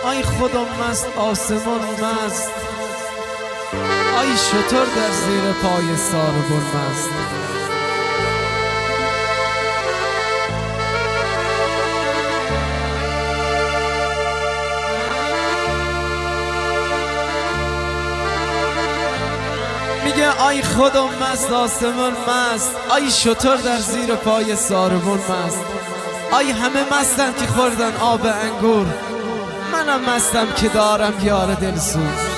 آی خودم مست آسمان مست، آی شتر در زیر پای ساربون مست. میگه آی خودم مست آسمان مست، آی شتر در زیر پای ساربون مست. آی همه مستن که خوردن آب انگور، منم مستم که دارم یار دلسوز.